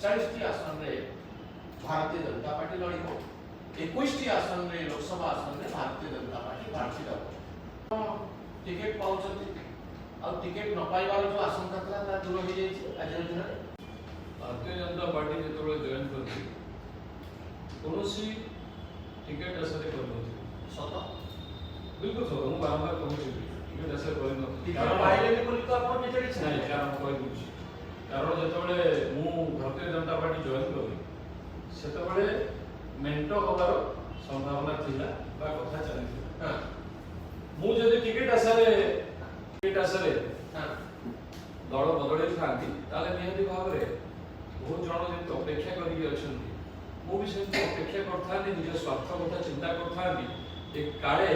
47 आसन रे भारतीय जनता पार्टी लड़ब 21 आसन रे लोकसभा आसन रे भारतीय जनता पार्टी भारतीय दल टिकेट पाउछथि आ टिकेट न पाइबार जो आशंका था ता दूर हो जाई आज दिन भारतीय जनता पार्टी जो जॉइन करती कौनसी टिकेट आशा कर सत बिल्कुल सर मुझे बारंबार कहूँ टिकेट आशा कर टिकेट पाइले बोली तो आपण बिजड़ी छै नहीं कारण कहि दूची कारण जतबेले मु भारतीय जनता पार्टी जॉइन करी सेतबेले मेंटो होबार संभावना थिला बा कथा चली हां मु जदि टिकेट आशा रे हां दल बदल थांती ताले निहति भाव रे बहुत जन जे अपेक्षा करी अछंती मु भी से अपेक्षा करथानी निज स्वार्थ कथा चिंता करथानी ए काळे